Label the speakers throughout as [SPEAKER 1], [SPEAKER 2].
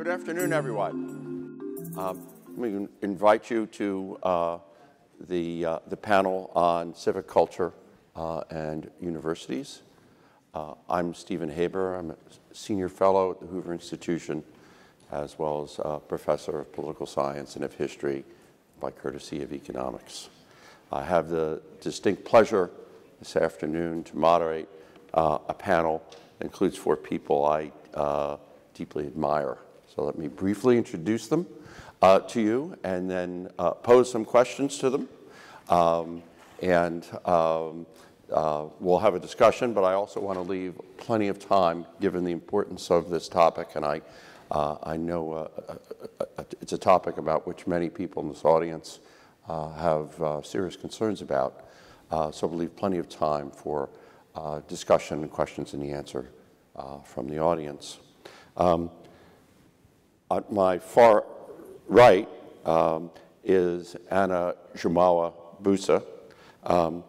[SPEAKER 1] Good afternoon, everyone. We invite you to the panel on civic culture and universities. I'm Stephen Haber. I'm a senior fellow at the Hoover Institution, as well as a professor of political science and of history by courtesy of economics. I have the distinct pleasure this afternoon to moderate a panel that includes 4 people I deeply admire. So let me briefly introduce them to you and then pose some questions to them. We'll have a discussion, but I also want to leave plenty of time, given the importance of this topic, and I know it's a topic about which many people in this audience have serious concerns about. So we'll leave plenty of time for discussion and questions and the answer from the audience. At my far right is Grzymala-Busse. You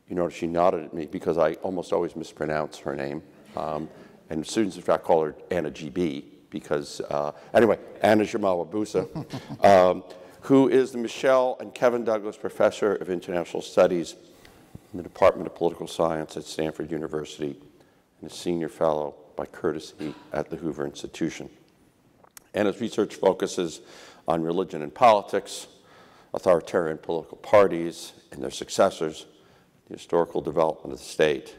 [SPEAKER 1] notice she nodded at me because I almost always mispronounce her name. And students, in fact, call her Anna GB because, anyway, Grzymala-Busse, who is the Michelle and Kevin Douglas Professor of International Studies in the Department of Political Science at Stanford University and a senior fellow by courtesy at the Hoover Institution. Anna's research focuses on religion and politics, authoritarian political parties and their successors, the historical development of the state.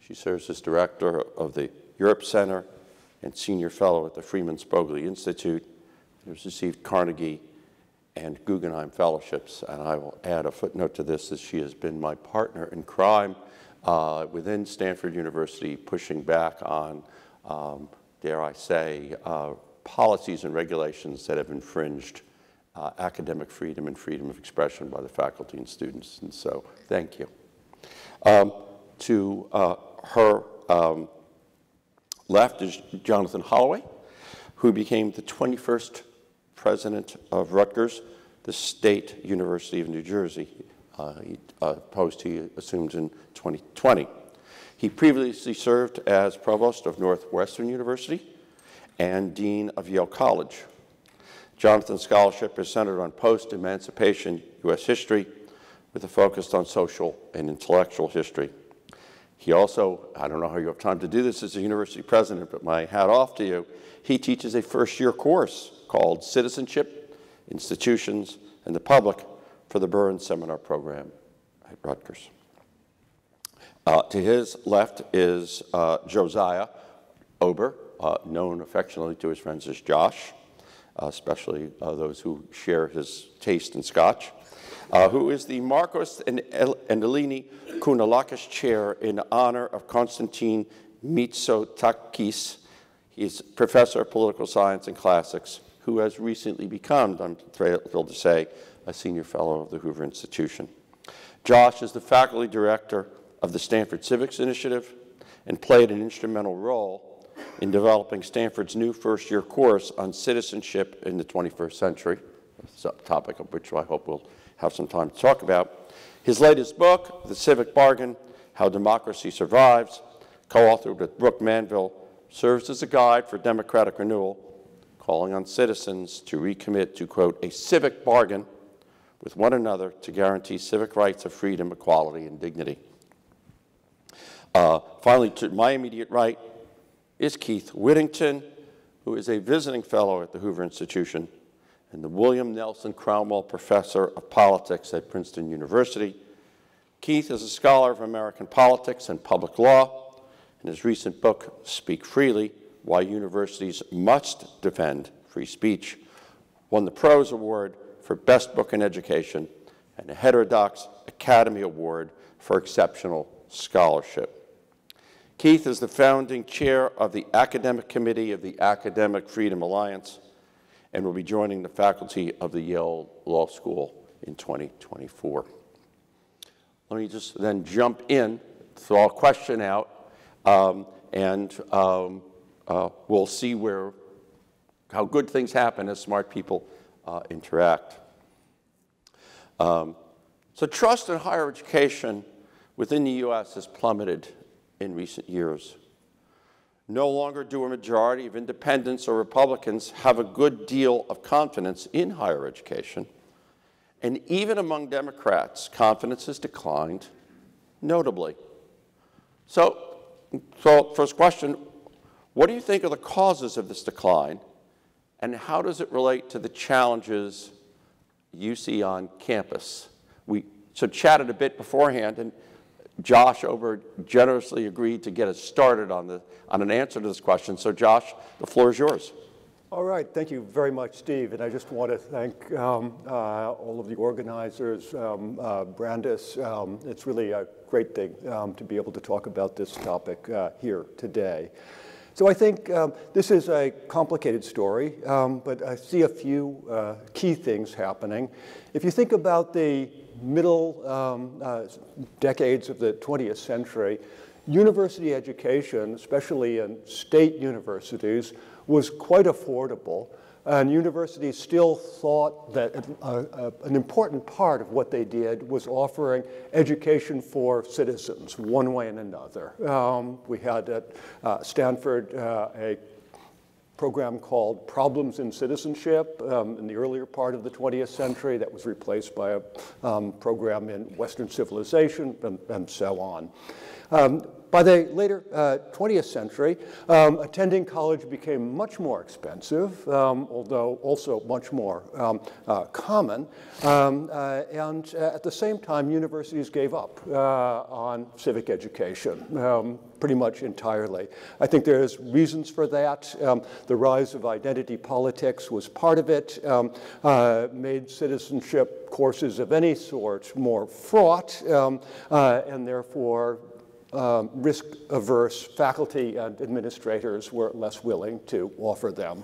[SPEAKER 1] She serves as director of the Europe Center and senior fellow at the Freeman Spogli Institute, and has received Carnegie and Guggenheim fellowships. And I will add a footnote to this, as she has been my partner in crime within Stanford University, pushing back on, dare I say, policies and regulations that have infringed academic freedom and freedom of expression by the faculty and students. And so, thank you. To her left is Jonathan Holloway, who became the 21st president of Rutgers, the State University of New Jersey. He assumed in 2020. He previously served as provost of Northwestern University and dean of Yale College. Jonathan's scholarship is centered on post-emancipation U.S. history with a focus on social and intellectual history. He also, I don't know how you have time to do this as a university president, but my hat off to you, he teaches a first-year course called Citizenship, Institutions, and the Public for the Burns Seminar Program at Rutgers. To his left is Josiah Ober, known affectionately to his friends as Josh, especially those who share his taste in Scotch, who is the Markos and Eleni Kounalakis Chair in honor of Constantine Mitsotakis. He's professor of political science and classics, who has recently become, I'm thrilled to say, a senior fellow of the Hoover Institution. Josh is the faculty director of the Stanford Civics Initiative and played an instrumental role in developing Stanford's new first-year course on citizenship in the 21st century, a topic of which I hope we'll have some time to talk about. His latest book, The Civic Bargain, How Democracy Survives, co-authored with Brooke Manville, serves as a guide for democratic renewal, calling on citizens to recommit to, quote, a civic bargain with one another to guarantee civic rights of freedom, equality, and dignity. Finally, to my immediate right is Keith Whittington, who is a visiting fellow at the Hoover Institution and the William Nelson Cromwell Professor of Politics at Princeton University. Keith is a scholar of American politics and public law, and his recent book, Speak Freely, Why Universities Must Defend Free Speech, won the Prose Award for Best Book in Education and a Heterodox Academy Award for Exceptional Scholarship. Keith is the founding chair of the Academic Committee of the Academic Freedom Alliance and will be joining the faculty of the Yale Law School in 2024. Let me just then jump in, throw a question out, and we'll see how good things happen as smart people interact. So trust in higher education within the U.S. has plummeted in recent years. No longer do a majority of independents or Republicans have a good deal of confidence in higher education. And even among Democrats, confidence has declined notably. So first question, what do you think are the causes of this decline, and how does it relate to the challenges you see on campus? We chatted a bit beforehand, and Josh Ober generously agreed to get us started on an answer to this question. So Josh, the floor is yours.
[SPEAKER 2] All right, thank you very much, Steve. And I just want to thank all of the organizers, Brandis. It's really a great thing to be able to talk about this topic here today. So I think this is a complicated story, but I see a few key things happening. If you think about the middle decades of the 20th century, university education, especially in state universities, was quite affordable, and universities still thought that an important part of what they did was offering education for citizens, one way and another. We had at Stanford a program called Problems in Citizenship in the earlier part of the 20th century that was replaced by a program in Western civilization and so on. By the later 20th century, attending college became much more expensive, although also much more common. And at the same time, universities gave up on civic education pretty much entirely. I think there's reasons for that. The rise of identity politics was part of it, made citizenship courses of any sort more fraught, and therefore risk-averse faculty and administrators were less willing to offer them.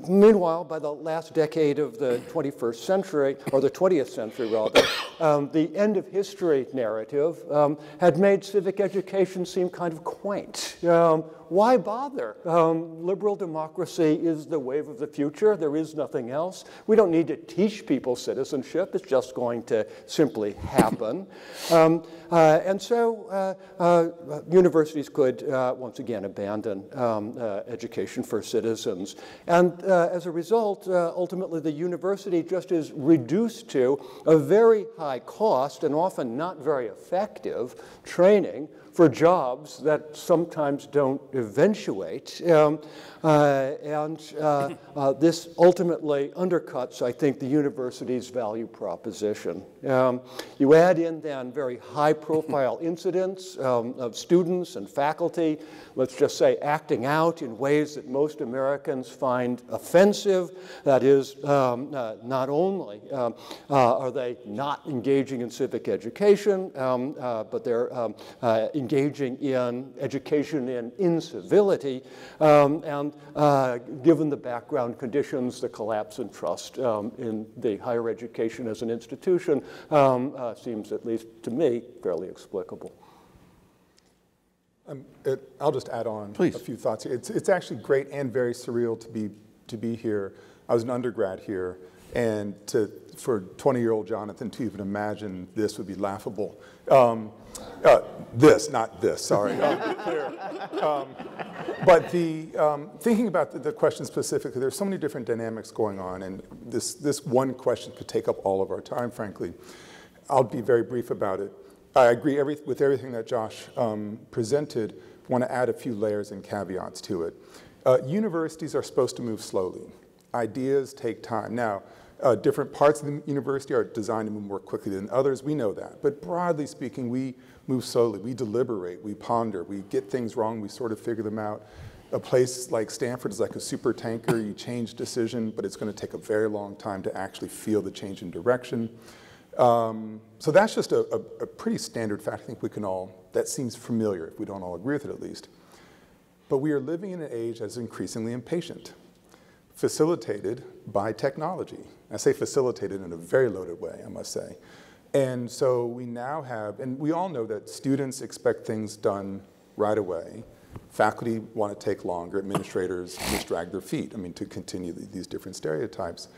[SPEAKER 2] Meanwhile, by the last decade of the 21st century, or the 20th century rather, the end of history narrative had made civic education seem kind of quaint. Why bother? Liberal democracy is the wave of the future. There is nothing else. We don't need to teach people citizenship. It's just going to simply happen. And so universities could once again abandon education for citizens. And as a result, ultimately the university just is reduced to a very high cost and often not very effective training for jobs that sometimes don't eventuate. This ultimately undercuts, I think, the university's value proposition. You add in then very high-profile incidents of students and faculty, let's just say acting out in ways that most Americans find offensive. That is, not only are they not engaging in civic education, but they're engaging in education in incivility, and given the background conditions, the collapse in trust in the higher education as an institution seems, at least to me, fairly explicable.
[SPEAKER 3] I'll just add on
[SPEAKER 1] Please.
[SPEAKER 3] A few thoughts here. It's actually great and very surreal to be here. I was an undergrad here, and for 20-year-old Jonathan to even imagine this would be laughable. Not this, sorry. But thinking about the question specifically, there's so many different dynamics going on, and this one question could take up all of our time, frankly. I'll be very brief about it. I agree with everything that Josh presented. I want to add a few layers and caveats to it. Universities are supposed to move slowly. Ideas take time. Now, different parts of the university are designed to move more quickly than others. We know that. But broadly speaking, we move slowly. We deliberate. We ponder. We get things wrong. We sort of figure them out. A place like Stanford is like a super tanker. You change decision, but it's going to take a very long time to actually feel the change in direction. So that's just a pretty standard fact. I think we can all, that seems familiar if we don't all agree with it at least. But we are living in an age that's increasingly impatient, facilitated by technology. I say facilitated in a very loaded way, I must say. And so we now have, and we all know that students expect things done right away. Faculty want to take longer. Administrators just drag their feet, to continue these different stereotypes.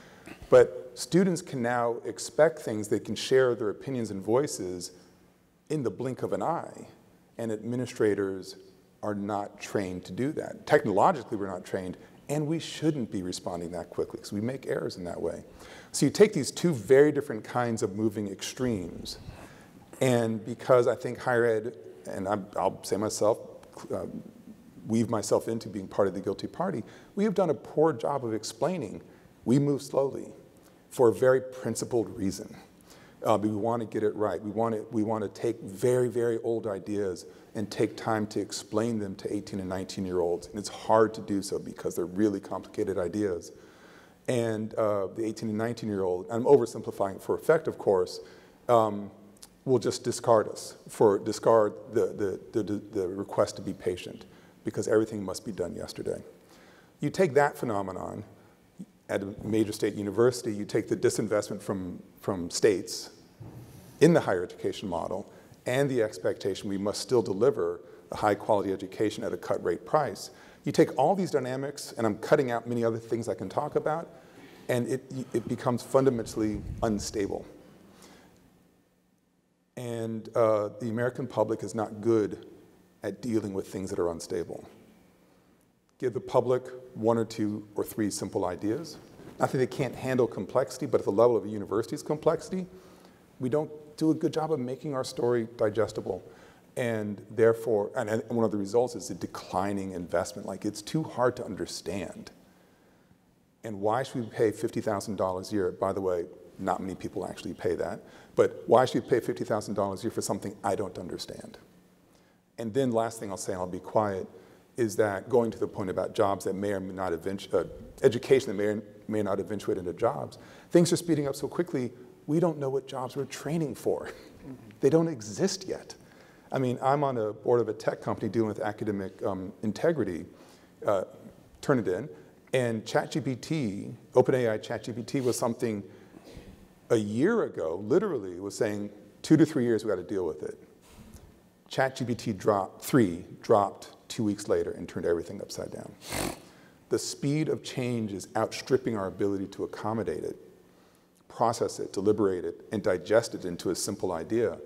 [SPEAKER 3] But students can now expect things. They can share their opinions and voices in the blink of an eye. and administrators are not trained to do that. Technologically, we're not trained, and we shouldn't be responding that quickly because we make errors in that way. So you take these two very different kinds of moving extremes, and because I think higher ed, and I'll say myself, weave myself into being part of the guilty party, we have done a poor job of explaining we move slowly for a very principled reason. We want to get it right. We want to take very, very old ideas and take time to explain them to 18 and 19-year-olds. And it's hard to do so because they're really complicated ideas. And the 18 and 19-year-old, I'm oversimplifying for effect, of course, will just discard us, discard the request to be patient because everything must be done yesterday. You take that phenomenon at a major state university, you take the disinvestment from states in the higher education model and the expectation we must still deliver a high quality education at a cut rate price. You take all these dynamics, and I'm cutting out many other things I can talk about, and it becomes fundamentally unstable. And the American public is not good at dealing with things that are unstable. Give the public 1 or 2 or 3 simple ideas. Not that they can't handle complexity, but at the level of a university's complexity, we don't do a good job of making our story digestible. And therefore, and one of the results is a declining investment. Like, it's too hard to understand. And why should we pay $50,000 a year? By the way, not many people actually pay that. But why should we pay $50,000 a year for something I don't understand? And then last thing I'll say, and I'll be quiet, is that going to the point about jobs that may or may not education that may or may not eventuate into jobs, things are speeding up so quickly, we don't know what jobs we're training for. They don't exist yet. I mean, I'm on a board of a tech company dealing with academic integrity, Turnitin, and ChatGPT, OpenAI ChatGPT was something a year ago, literally, was saying 2 to 3 years we got to deal with it. ChatGPT dropped 2 weeks later and turned everything upside down. The speed of change is outstripping our ability to accommodate it, process it, deliberate it, and digest it into a simple idea.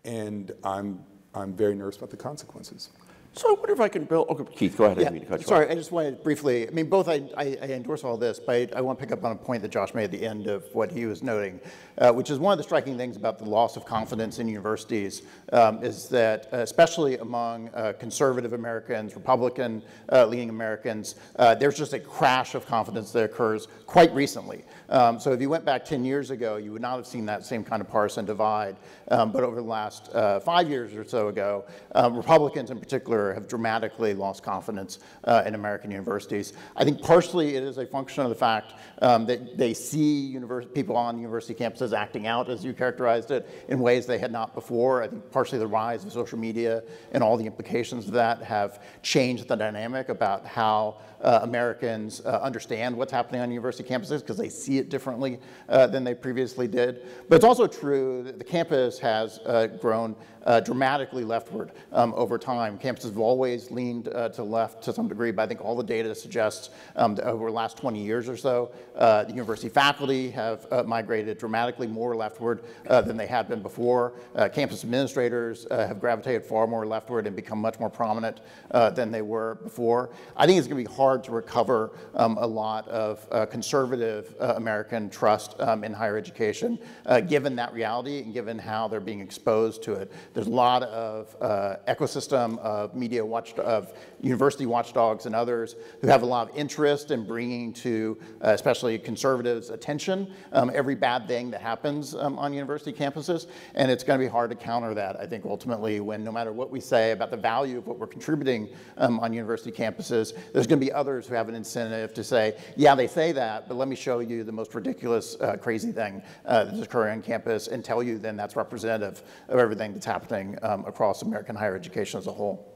[SPEAKER 3] And I'm very nervous about the consequences.
[SPEAKER 1] So I wonder if I can build, okay, Keith, go ahead. I didn't mean to cut you
[SPEAKER 4] Sorry,
[SPEAKER 1] off.
[SPEAKER 4] I just wanted briefly, I mean, both I endorse all this, but I want to pick up on a point that Josh made at the end of what he was noting, which is one of the striking things about the loss of confidence in universities is that, especially among conservative Americans, Republican-leaning Americans, there's just a crash of confidence that occurs quite recently. So if you went back 10 years ago, you would not have seen that same kind of partisan divide. But over the last 5 years or so ago, Republicans in particular have dramatically lost confidence in American universities. I think partially it is a function of the fact that they see people on university campuses acting out, as you characterized it, in ways they had not before. I think partially the rise of social media and all the implications of that have changed the dynamic about how Americans understand what's happening on university campuses because they see it differently than they previously did. But it's also true that the campus has grown dramatically leftward over time. Campuses have always leaned to the left to some degree, but I think all the data suggests that over the last 20 years or so, the university faculty have migrated dramatically more leftward than they had been before. Campus administrators have gravitated far more leftward and become much more prominent than they were before. I think it's going to be hard to recover a lot of conservative American trust in higher education, given that reality and given how they're being exposed to it. There's a lot of ecosystem of of university watchdogs and others who have a lot of interest in bringing to especially conservatives' attention every bad thing that happens on university campuses. And it's going to be hard to counter that, I think, ultimately, when no matter what we say about the value of what we're contributing on university campuses, there's going to be others who have an incentive to say, yeah, they say that, but let me show you the most ridiculous, crazy thing that's occurring on campus and tell you then that's representative of everything that's happening across American higher education as a whole.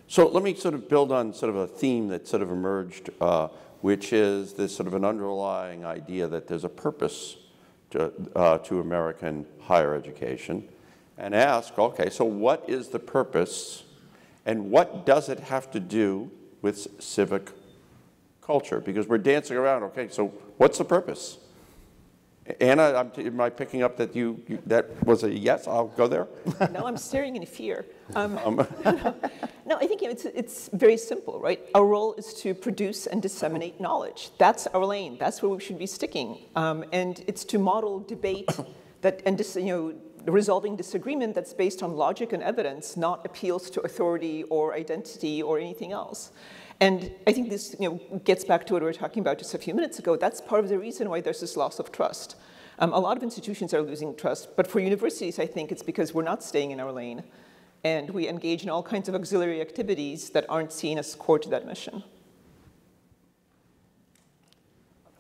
[SPEAKER 1] So let me sort of build on sort of a theme that sort of emerged, which is this sort of an underlying idea that there's a purpose to American higher education, and ask, okay, so what is the purpose, and what does it have to do with civic culture? Because we're dancing around, okay, so what's the purpose? Anna, am I picking up that that was a yes? I'll go there.
[SPEAKER 5] No, I'm staring in fear. No, I think it's very simple, right? Our role is to produce and disseminate knowledge. That's our lane. That's where we should be sticking. And it's to model debate resolving disagreement that's based on logic and evidence, not appeals to authority or identity or anything else. And I think this gets back to what we were talking about just a few minutes ago. That's part of the reason why there's this loss of trust. A lot of institutions are losing trust, but for universities, I think it's because we're not staying in our lane, and we engage in all kinds of auxiliary activities that aren't seen as core to that mission.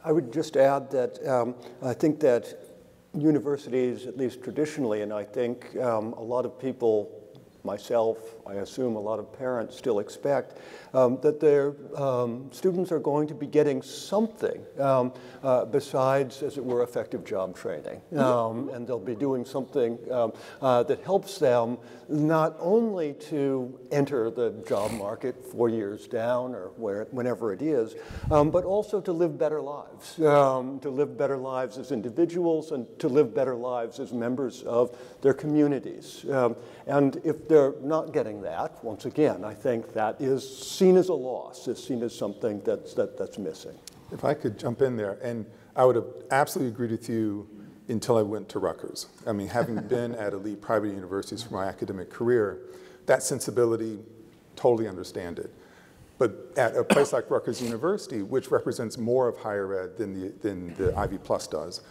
[SPEAKER 2] I would just add that I think that universities, at least traditionally, and I think a lot of people, myself, I assume a lot of parents still expect that their students are going to be getting something besides, as it were, effective job training. And they'll be doing something that helps them not only to enter the job market 4 years down or whenever it is, but also to live better lives, to live better lives as individuals and to live better lives as members of their communities. And if they're not getting that, once again, I think that is seen as a loss, is seen as something that's missing.
[SPEAKER 3] If I could jump in there, and I would have absolutely agreed with you until I went to Rutgers. I mean, having been at elite private universities for my academic career, that sensibility, totally understand it. But at a place like Rutgers University, which represents more of higher ed than the Ivy Plus does,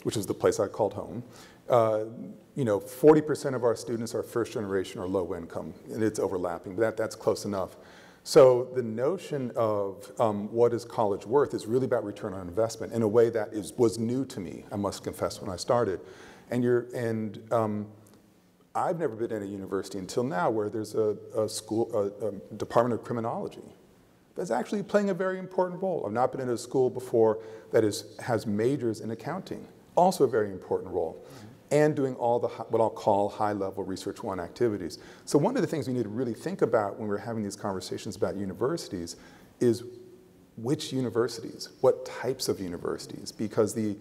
[SPEAKER 3] which is the place I called home, 40% of our students are first generation or low income, and it's overlapping, but that's close enough. So the notion of what is college worth is really about return on investment in a way that was new to me, I must confess, when I started. And I've never been at a university until now where there's a Department of Criminology that's actually playing a very important role. I've not been in a school before that has majors in accounting, also a very important role. And doing all the what I'll call high-level Research 1 activities. So one of the things we need to really think about when we're having these conversations about universities is which universities, what types of universities, because the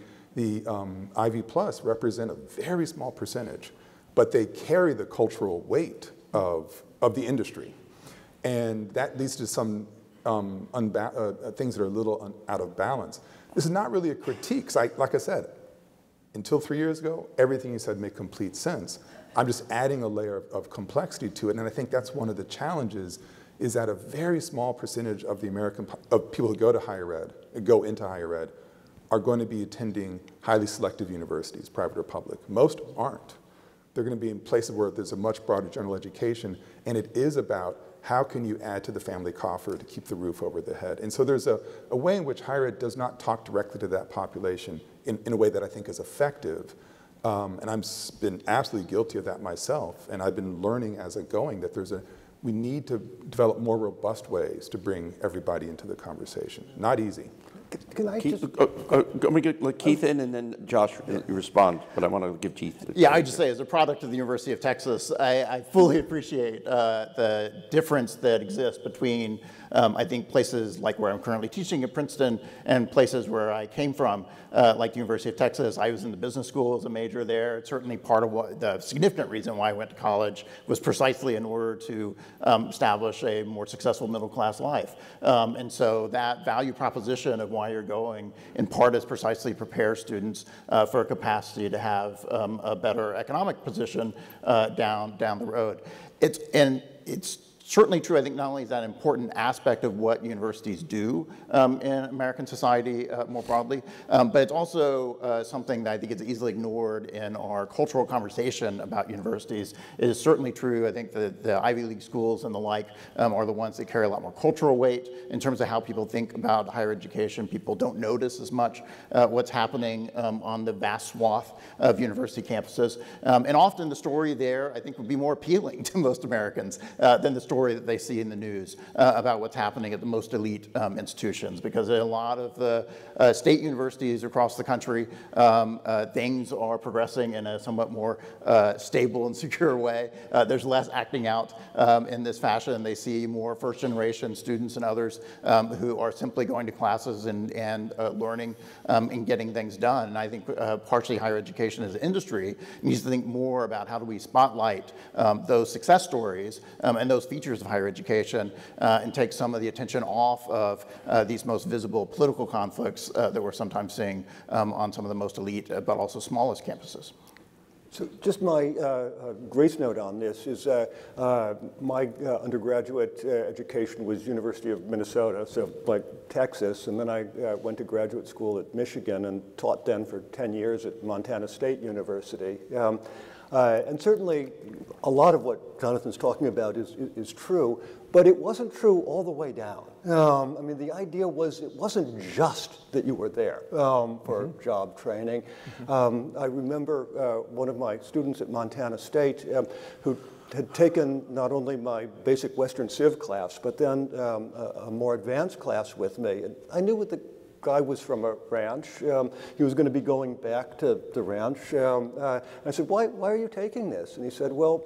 [SPEAKER 3] Ivy Plus represent a very small percentage, but they carry the cultural weight of the industry. And that leads to some things that are a little out of balance. This is not really a critique, 'cause like I said, until 3 years ago, everything you said made complete sense. I'm just adding a layer of complexity to it, and I think that's one of the challenges, is that a very small percentage of of people who go to higher ed, go into higher ed, are going to be attending highly selective universities, private or public. Most aren't. They're going to be in places where there's a much broader general education, and it is about how can you add to the family coffer to keep the roof over the head. And so there's a way in which higher ed does not talk directly to that population in a way that I think is effective. And I've been absolutely guilty of that myself. And I've been learning as I'm going that we need to develop more robust ways to bring everybody into the conversation. Not easy.
[SPEAKER 2] Can I
[SPEAKER 1] Keith,
[SPEAKER 2] just...
[SPEAKER 1] let me get Keith in and then Josh respond, but I want to give Keith.
[SPEAKER 4] Yeah, I just say, as a product of the University of Texas, I fully appreciate the difference that exists between, I think, places like where I'm currently teaching at Princeton and places where I came from, like the University of Texas. I was in the business school as a major there. It's certainly part of what the significant reason why I went to college was precisely in order to establish a more successful middle-class life. And so that value proposition of why you're going, in part, is precisely prepare students for a capacity to have a better economic position down the road. It's certainly true, I think, not only is that an important aspect of what universities do in American society more broadly, but it's also something that I think is easily ignored in our cultural conversation about universities. It is certainly true, I think, that the Ivy League schools and the like are the ones that carry a lot more cultural weight in terms of how people think about higher education. People don't notice as much what's happening on the vast swath of university campuses. And often the story there, I think, would be more appealing to most Americans than the story story that they see in the news about what's happening at the most elite institutions, because in a lot of the state universities across the country, things are progressing in a somewhat more stable and secure way. There's less acting out in this fashion. They see more first-generation students and others who are simply going to classes and learning and getting things done. And I think partially higher education as an industry needs to think more about how do we spotlight those success stories and those features of higher education and take some of the attention off of these most visible political conflicts that we're sometimes seeing on some of the most elite but also smallest campuses.
[SPEAKER 2] So just my grace note on this is my undergraduate education was University of Minnesota, so like Texas, and then I went to graduate school at Michigan and taught then for 10 years at Montana State University. And certainly a lot of what Jonathan's talking about is true, but it wasn't true all the way down. I mean, the idea was it wasn't just that you were there for job training. I remember one of my students at Montana State who had taken not only my basic Western Civ class, but then a more advanced class with me. And I knew what the guy was from a ranch. He was going to be going back to the ranch. I said, why are you taking this? And he said, well,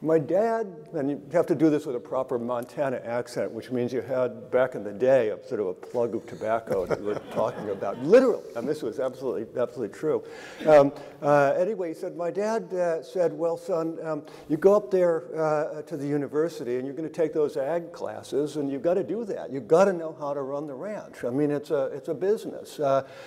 [SPEAKER 2] my dad, and you have to do this with a proper Montana accent, which means you had, back in the day, a sort of a plug of tobacco that we were talking about, literally, and this was absolutely true. Anyway, he said, my dad said, well, son, you go up there to the university, and you're going to take those ag classes, and you've got to do that. You've got to know how to run the ranch. I mean, it's a business.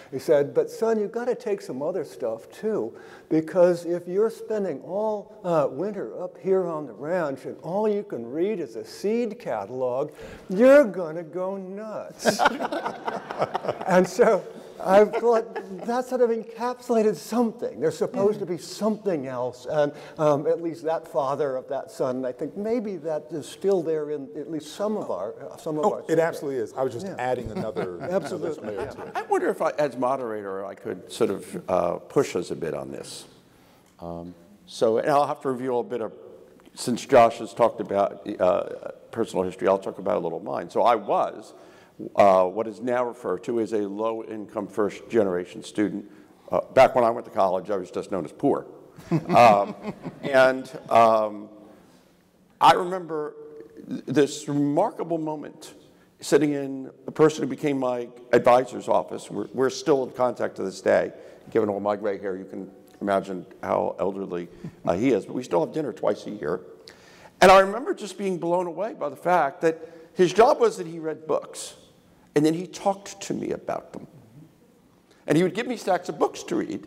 [SPEAKER 2] He said, but son, you've got to take some other stuff, too, because if you're spending all winter up here on the ranch and all you can read is a seed catalog, you're going to go nuts. And so I thought that sort of encapsulated something. There's supposed to be something else, and at least that father of that son, I think maybe that is still there in at least some of our
[SPEAKER 3] It absolutely is. I was just adding another.
[SPEAKER 2] Absolutely.
[SPEAKER 3] layer to it.
[SPEAKER 1] I wonder if, as moderator, I could sort of push us a bit on this. So, and I'll have to reveal a bit of, since Josh has talked about personal history, I'll talk about a little of mine. So I was what is now referred to as a low-income first-generation student. Back when I went to college, I was just known as poor. And I remember this remarkable moment sitting in the person who became my advisor's office. We're still in contact to this day. Given all my gray hair, you can imagine how elderly he is, but we still have dinner twice a year. And I remember just being blown away by the fact that his job was that he read books, and then he talked to me about them. And he would give me stacks of books to read,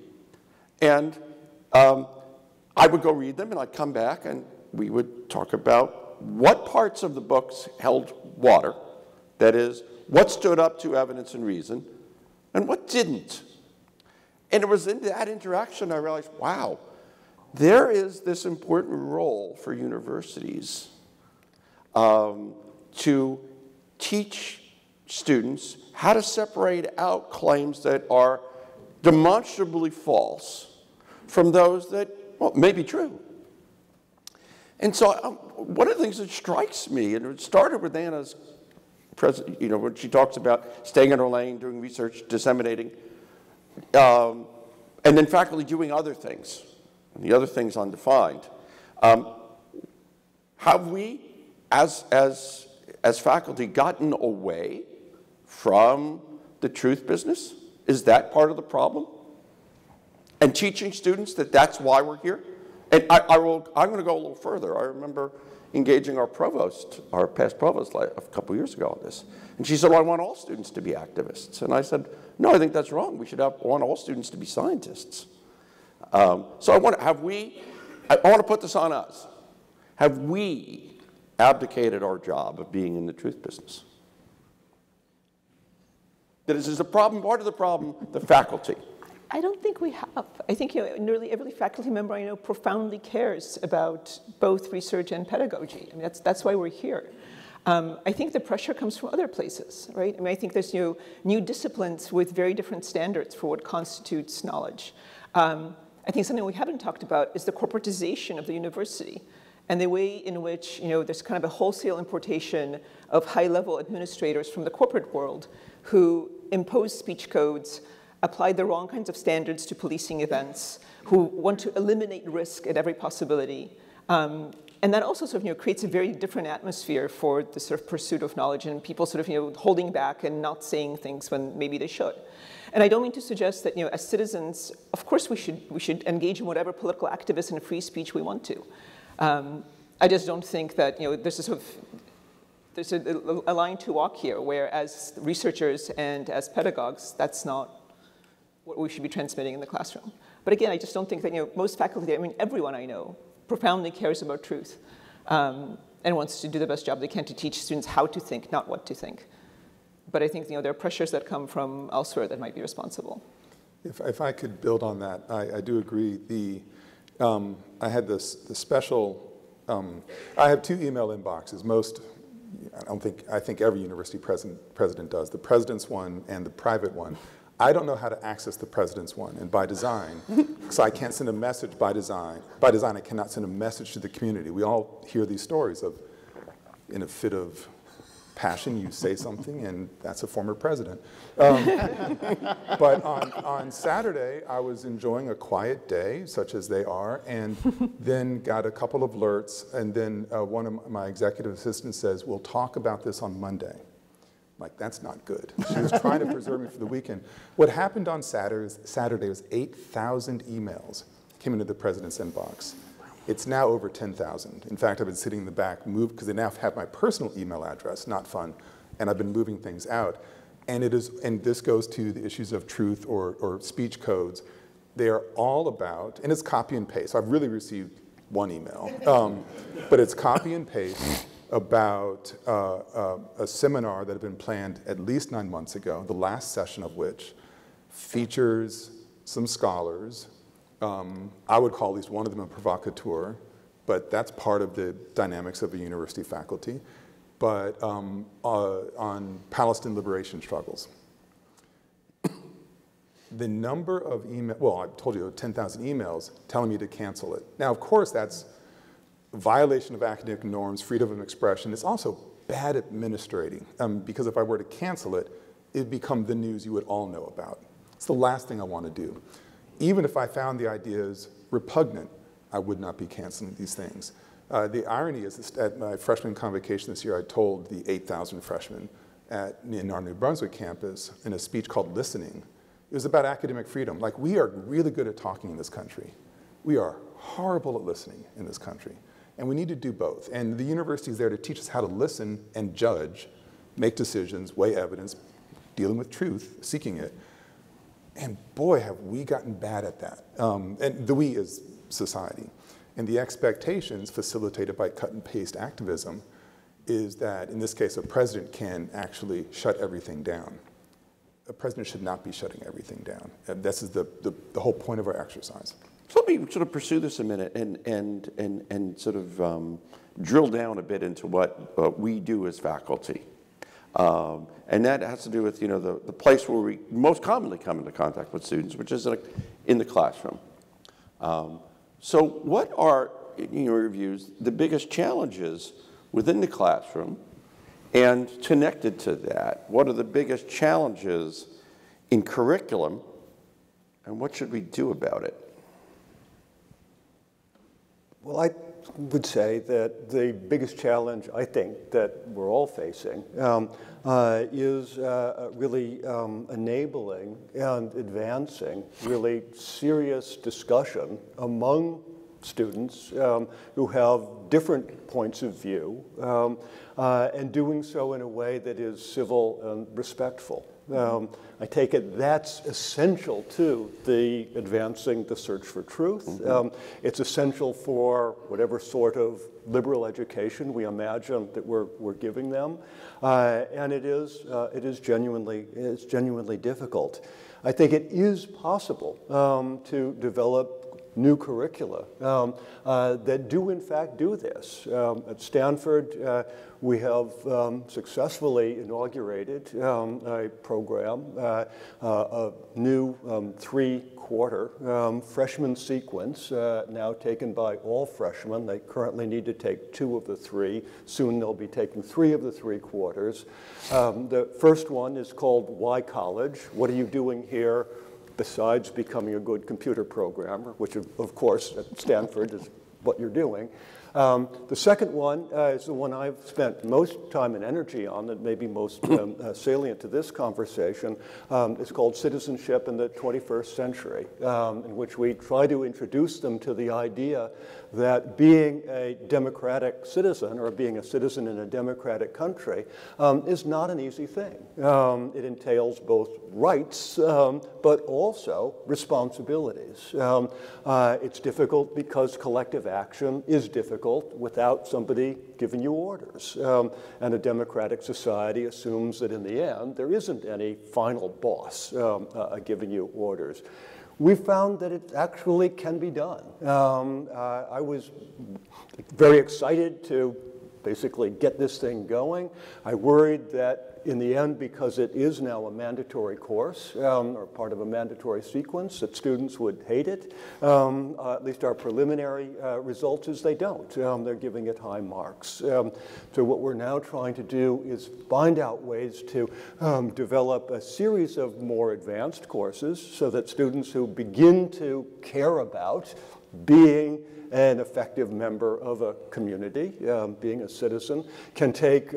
[SPEAKER 1] and I would go read them, and I'd come back, and we would talk about what parts of the books held water, that is, what stood up to evidence and reason, and what didn't. And it was in that interaction I realized, wow, there is this important role for universities to teach students how to separate out claims that are demonstrably false from those that, well, may be true. And so one of the things that strikes me, and it started with Anna's, when she talks about staying in her lane, doing research, disseminating, and then faculty doing other things, and the other things undefined. Have we, as faculty, gotten away from the truth business? Is that part of the problem? And teaching students that that's why we're here? And I'm going to go a little further. I remember engaging our provost, our past provost, a couple years ago on this. And she said, well, I want all students to be activists. And I said, no, I think that's wrong. We should want all students to be scientists. So I want to put this on us. Have we abdicated our job of being in the truth business? That is a problem, part of the problem, the faculty.
[SPEAKER 5] I don't think we have. I think nearly every faculty member I know profoundly cares about both research and pedagogy. I mean, that's why we're here. I think the pressure comes from other places, right? I mean, I think there's new disciplines with very different standards for what constitutes knowledge. I think something we haven't talked about is the corporatization of the university. and the way in which there's kind of a wholesale importation of high-level administrators from the corporate world who impose speech codes, apply the wrong kinds of standards to policing events, who want to eliminate risk at every possibility. And that also sort of creates a very different atmosphere for the sort of pursuit of knowledge and people sort of holding back and not saying things when maybe they should. And I don't mean to suggest that as citizens, of course we should engage in whatever political activism and free speech we want to. I just don't think that there's a line to walk here where as researchers and as pedagogues, that's not what we should be transmitting in the classroom. But again, I just don't think that most faculty, I mean everyone I know, profoundly cares about truth and wants to do the best job they can to teach students how to think, not what to think. But I think there are pressures that come from elsewhere that might be responsible.
[SPEAKER 3] If I could build on that, I do agree. I had the special, I have 2 email inboxes. I think every university president does, the president's one and the private one. I don't know how to access the president's one, and by design, so I can't send a message by design. By design, I cannot send a message to the community. We all hear these stories of, in a fit of passion, you say something, and that's a former president. But on Saturday, I was enjoying a quiet day, such as they are, and then got a couple of alerts, and then one of my executive assistants says, we'll talk about this on Monday. Like, that's not good. She was trying to preserve me for the weekend. What happened on Saturday was 8,000 emails came into the president's inbox. It's now over 10,000. In fact, I've been sitting in the back, because they now have my personal email address, not fun, and I've been moving things out. And this goes to the issues of truth or speech codes. They are all about, and it's copy and paste. I've really received one email, but it's copy and paste about a seminar that had been planned at least 9 months ago, the last session of which features some scholars. I would call at least one of them a provocateur, but that's part of the dynamics of a university faculty, but on Palestine liberation struggles. The number of emails, well, I told you 10,000 emails telling me to cancel it. Now, of course, that's violation of academic norms, freedom of expression. It's also bad administrating, because if I were to cancel it, it'd become the news you would all know about. It's the last thing I want to do. Even if I found the ideas repugnant, I would not be canceling these things. The irony is that at my freshman convocation this year, I told the 8,000 freshmen in our New Brunswick campus in a speech called Listening. It was about academic freedom. Like, we are really good at talking in this country. We are horrible at listening in this country. And we need to do both. And the university is there to teach us how to listen and judge, make decisions, weigh evidence, dealing with truth, seeking it. And boy, have we gotten bad at that. And the we is society. And the expectations facilitated by cut and paste activism is that, in this case, a president can actually shut everything down. A president should not be shutting everything down. And this is the whole point of our exercise.
[SPEAKER 1] So let me sort of pursue this a minute and sort of drill down a bit into what we do as faculty. And that has to do with the place where we most commonly come into contact with students, which is in the classroom. So what are, in your views, the biggest challenges within the classroom? And connected to that, what are the biggest challenges in curriculum, and what should we do about it?
[SPEAKER 2] Well, I would say that the biggest challenge, I think, that we're all facing is really enabling and advancing really serious discussion among students who have different points of view, and doing so in a way that is civil and respectful. I take it that's essential to the advancing the search for truth. Mm-hmm. It's essential for whatever sort of liberal education we imagine that we're giving them, and it is genuinely difficult. I think it is possible to develop new curricula that do in fact do this. At Stanford, we have successfully inaugurated a program, a new 3-quarter freshman sequence, now taken by all freshmen. They currently need to take 2 of the 3. Soon they'll be taking 3 of the 3 quarters. The first one is called Why College? What are you doing here besides becoming a good computer programmer, which of course at Stanford is what you're doing. The second one is the one I've spent most time and energy on, that may be most salient to this conversation. It's called Citizenship in the 21st Century, in which we try to introduce them to the idea that being a democratic citizen, or being a citizen in a democratic country, is not an easy thing. It entails both rights, but also responsibilities. It's difficult because collective action is difficult without somebody giving you orders. And a democratic society assumes that in the end, there isn't any final boss giving you orders. We found that it actually can be done. I was very excited to basically get this thing going. I worried that in the end, because it is now a mandatory course, or part of a mandatory sequence, that students would hate it. At least our preliminary results is they don't. They're giving it high marks. So what we're now trying to do is find out ways to develop a series of more advanced courses so that students who begin to care about being an effective member of a community, being a citizen, can take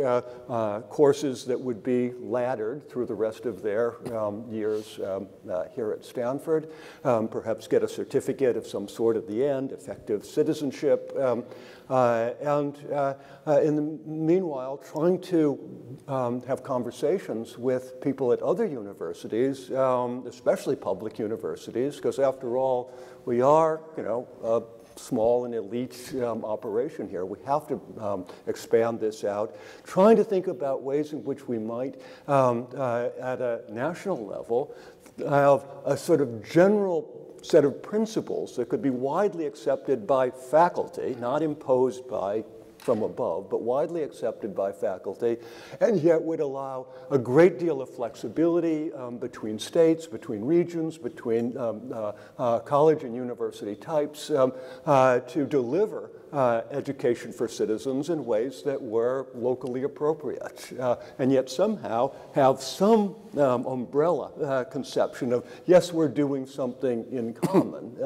[SPEAKER 2] courses that would be laddered through the rest of their years here at Stanford, perhaps get a certificate of some sort at the end, effective citizenship, and in the meanwhile, trying to have conversations with people at other universities, especially public universities, because after all, we are, a small and elite operation here. We have to expand this out, trying to think about ways in which we might, at a national level, have a sort of general set of principles that could be widely accepted by faculty, not imposed from above, but widely accepted by faculty, and yet would allow a great deal of flexibility between states, between regions, between college and university types to deliver education for citizens in ways that were locally appropriate, and yet somehow have some umbrella conception of, yes, we're doing something in common.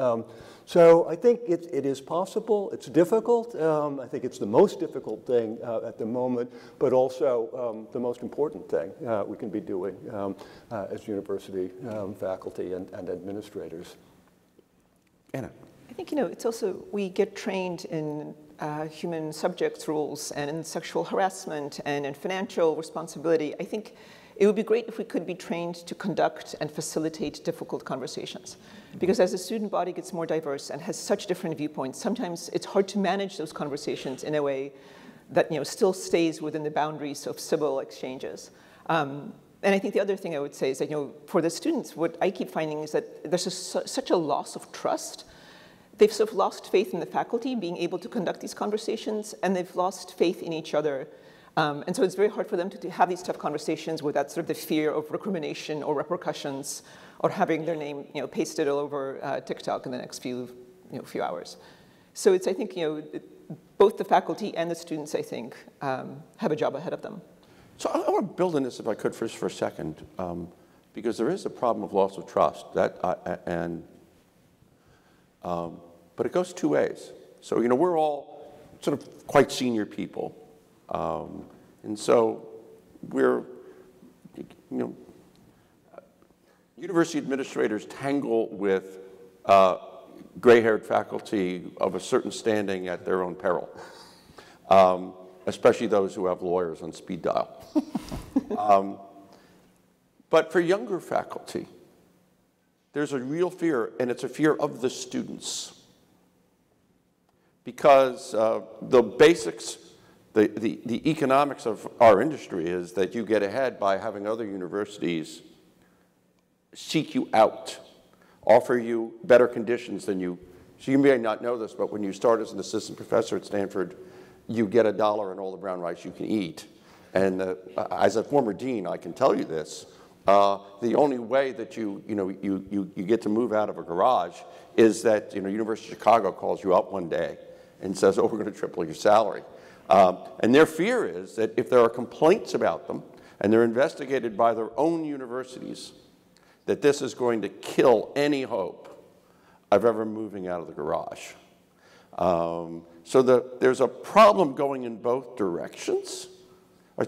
[SPEAKER 2] So I think it is possible. It's difficult. I think it's the most difficult thing at the moment, but also the most important thing we can be doing as university faculty and administrators.
[SPEAKER 1] Anna.
[SPEAKER 5] I think, it's also, we get trained in human subjects rules and in sexual harassment and in financial responsibility. I think it would be great if we could be trained to conduct and facilitate difficult conversations. Because as the student body gets more diverse and has such different viewpoints, sometimes it's hard to manage those conversations in a way that still stays within the boundaries of civil exchanges. And I think the other thing I would say is that for the students, what I keep finding is that there's such a loss of trust. They've sort of lost faith in the faculty being able to conduct these conversations, and they've lost faith in each other. And so it's very hard for them to have these tough conversations without sort of the fear of recrimination or repercussions or having their name pasted all over TikTok in the next few hours. So it's, I think, both the faculty and the students, I think, have a job ahead of them.
[SPEAKER 1] So I want to build on this, if I could, for a second, because there is a problem of loss of trust, but it goes two ways. So we're all sort of quite senior people. And so we're, university administrators tangle with gray-haired faculty of a certain standing at their own peril, especially those who have lawyers on speed dial. But for younger faculty, there's a real fear, and it's a fear of the students. Because the basics, the economics of our industry is that you get ahead by having other universities seek you out, offer you better conditions than you So you may not know this, but when you start as an assistant professor at Stanford, you get $1 and all the brown rice you can eat. And as a former dean, I can tell you this. The only way that you get to move out of a garage is that University of Chicago calls you up one day and says, oh, we're going to triple your salary. And their fear is that if there are complaints about them and they're investigated by their own universities, that this is going to kill any hope of ever moving out of the garage. So there's a problem going in both directions.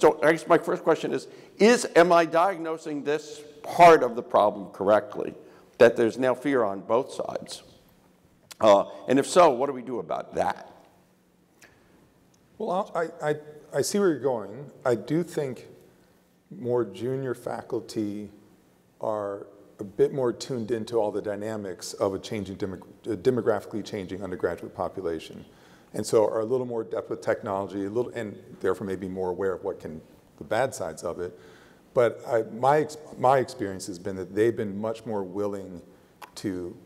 [SPEAKER 1] So I guess my first question is am I diagnosing this part of the problem correctly, that there's now fear on both sides? And if so, what do we do about that?
[SPEAKER 3] Well, I see where you're going. I do think more junior faculty are a bit more tuned into all the dynamics of a changing demographically changing undergraduate population, and so are a little more adept with technology, and therefore may be more aware of the bad sides of it. But my experience has been that they've been much more willing to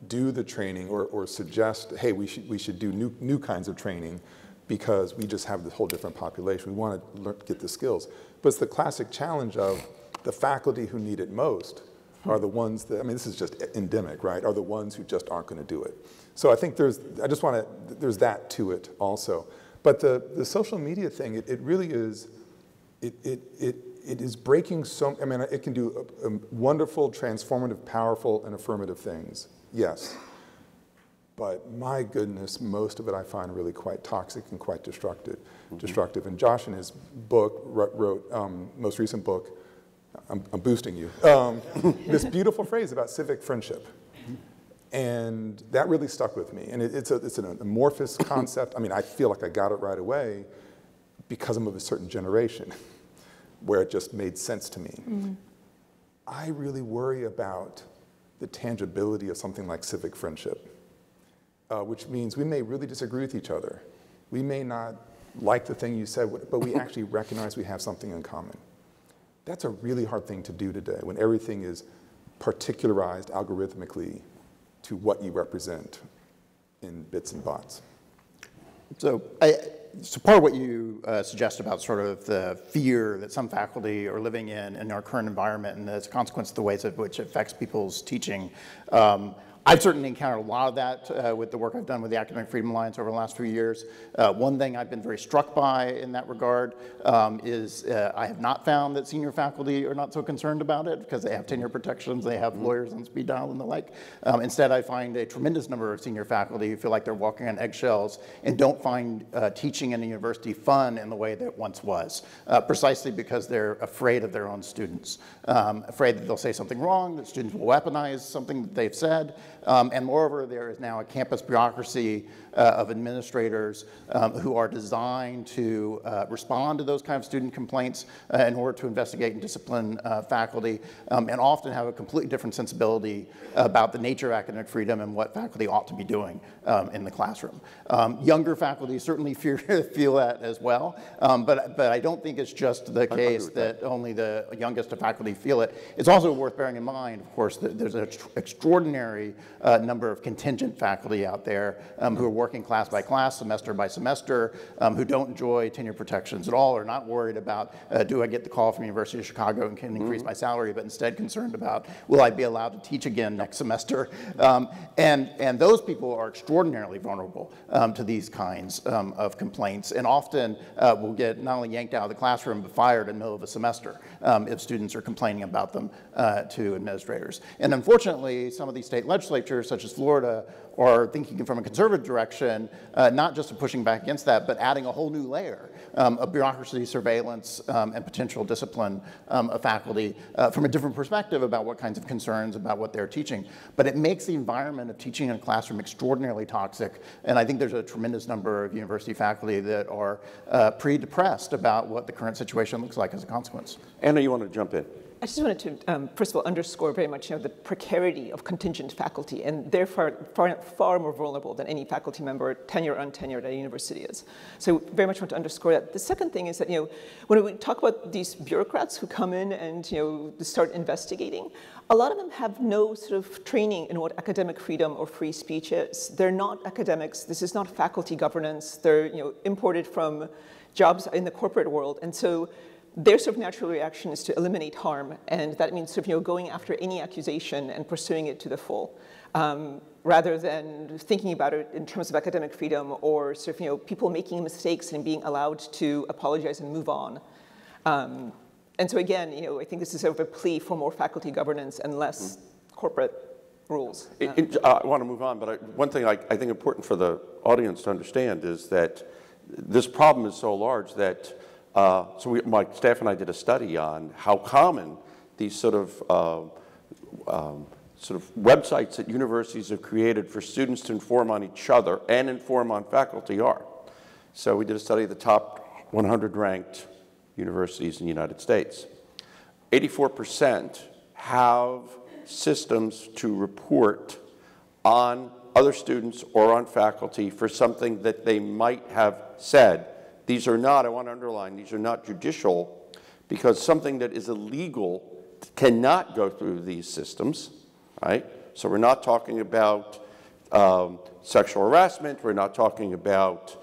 [SPEAKER 3] do the training or suggest, hey, we should do new kinds of training because we just have this whole different population. We want to get the skills. But it's the classic challenge of the faculty who need it most are the ones that, I mean, this is just endemic, right, are the ones who just aren't going to do it. So I think there's that to it also. But the social media thing, it really is, it is breaking so, I mean, it can do wonderful, transformative, powerful, and affirmative things, yes. But my goodness, most of it I find really quite toxic and quite destructive. And Josh in his book wrote, most recent book, I'm boosting you, this beautiful phrase about civic friendship. And that really stuck with me. And it's an amorphous concept. I mean, I feel like I got it right away because I'm of a certain generation where it just made sense to me. Mm-hmm. I really worry about the tangibility of something like civic friendship, which means we may really disagree with each other. We may not like the thing you said, but we actually recognize we have something in common. That's a really hard thing to do today when everything is particularized algorithmically to what you represent in bits and bytes.
[SPEAKER 4] So part of what you suggest about sort of the fear that some faculty are living in our current environment and as a consequence of the ways in which it affects people's teaching. I've certainly encountered a lot of that with the work I've done with the Academic Freedom Alliance over the last few years. One thing I've been very struck by in that regard is I have not found that senior faculty are not so concerned about it because they have tenure protections, they have lawyers on speed dial and the like. Instead, I find a tremendous number of senior faculty who feel like they're walking on eggshells and don't find teaching in a university fun in the way that it once was, precisely because they're afraid of their own students, afraid that they'll say something wrong, that students will weaponize something that they've said. And moreover, there is now a campus bureaucracy of administrators who are designed to respond to those kind of student complaints in order to investigate and discipline faculty, and often have a completely different sensibility about the nature of academic freedom and what faculty ought to be doing in the classroom. Younger faculty certainly feel that as well, but I don't think it's just the case that only the youngest of faculty feel it. It's also worth bearing in mind, of course, that there's an extraordinary number of contingent faculty out there who are working class by class, semester by semester, who don't enjoy tenure protections at all, are not worried about do I get the call from the University of Chicago and can increase my salary, but instead concerned about will I be allowed to teach again next semester. And those people are extraordinarily vulnerable to these kinds of complaints, and often will get not only yanked out of the classroom but fired in the middle of a semester if students are complaining about them to administrators. And unfortunately, some of these state legislatures, such as Florida, are thinking from a conservative direction, not just of pushing back against that, but adding a whole new layer of bureaucracy, surveillance, and potential discipline of faculty from a different perspective about what kinds of concerns about what they're teaching. But it makes the environment of teaching in a classroom extraordinarily toxic, and I think there's a tremendous number of university faculty that are pretty depressed about what the current situation looks like as a consequence.
[SPEAKER 1] Anna, you want to jump in?
[SPEAKER 5] I just wanted to, first of all, underscore very much the precarity of contingent faculty, and they're far more vulnerable than any faculty member, tenured or untenured, at a university is. So very much want to underscore that. The second thing is that when we talk about these bureaucrats who come in and start investigating, a lot of them have no sort of training in what academic freedom or free speech is. They're not academics. This is not faculty governance. They're imported from jobs in the corporate world, and so their sort of natural reaction is to eliminate harm, and that means sort of going after any accusation and pursuing it to the full, rather than thinking about it in terms of academic freedom or sort of people making mistakes and being allowed to apologize and move on. And so again, I think this is sort of a plea for more faculty governance and less corporate rules.
[SPEAKER 1] I want to move on, but one thing I think important for the audience to understand is that this problem is so large that my staff and I did a study on how common these sort of websites that universities have created for students to inform on each other and inform on faculty are. So we did a study of the top 100 ranked universities in the United States. 84% have systems to report on other students or on faculty for something that they might have said. These are not, I want to underline, these are not judicial, because something that is illegal cannot go through these systems, right? So we're not talking about sexual harassment, we're not talking about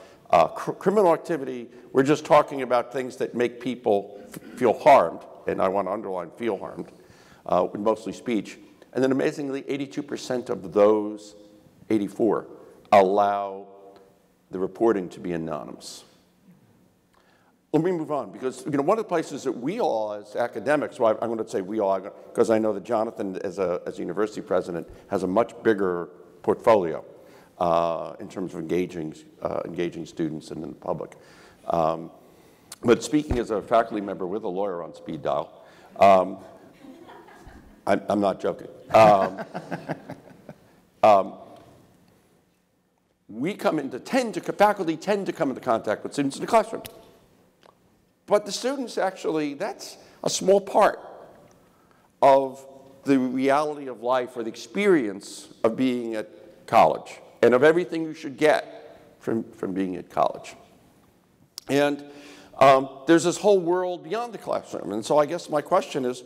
[SPEAKER 1] criminal activity, we're just talking about things that make people feel harmed, and I want to underline feel harmed, mostly speech. And then amazingly, 82% of those 84 allow the reporting to be anonymous. Let me move on, because one of the places that we all, as academics, well, I'm going to say we all, because I know that Jonathan, as a university president, has a much bigger portfolio in terms of engaging students and in the public. But speaking as a faculty member with a lawyer on speed dial, I'm not joking. Faculty tend to come into contact with students in the classroom. But the students actually, that's a small part of the reality of life or the experience of being at college and of everything you should get from being at college. And there's this whole world beyond the classroom. And so I guess my question is,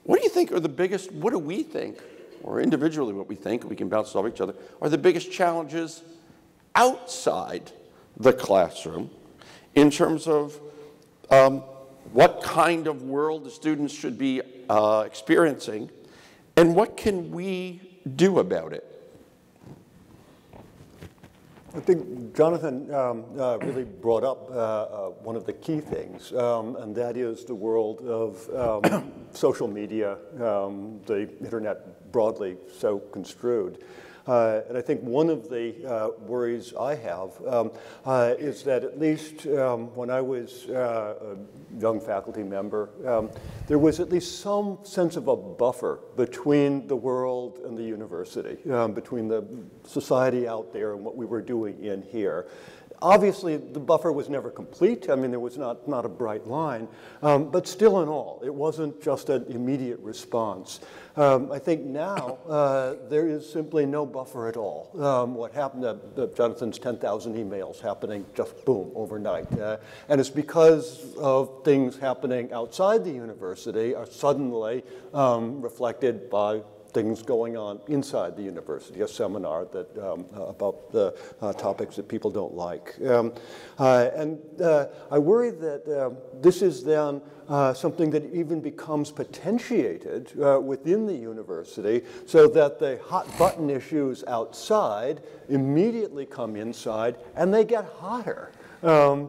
[SPEAKER 1] what do you think are the biggest, what do we think, or individually what we think, we can bounce off each other, are the biggest challenges outside the classroom in terms of what kind of world the students should be experiencing, and what can we do about it?
[SPEAKER 2] I think Jonathan really brought up one of the key things, and that is the world of social media, the internet broadly so construed. And I think one of the worries I have is that at least when I was a young faculty member, there was at least some sense of a buffer between the world and the university, between the society out there and what we were doing in here. Obviously, the buffer was never complete. I mean, there was not a bright line. But still in all, it wasn't just an immediate response. I think now there is simply no buffer at all. What happened to Jonathan's 10,000 emails happening just boom, overnight. And it's because of things happening outside the university are suddenly reflected by things going on inside the university, a seminar that, about the topics that people don't like. I worry that this is then something that even becomes potentiated within the university, so that the hot button issues outside immediately come inside and they get hotter.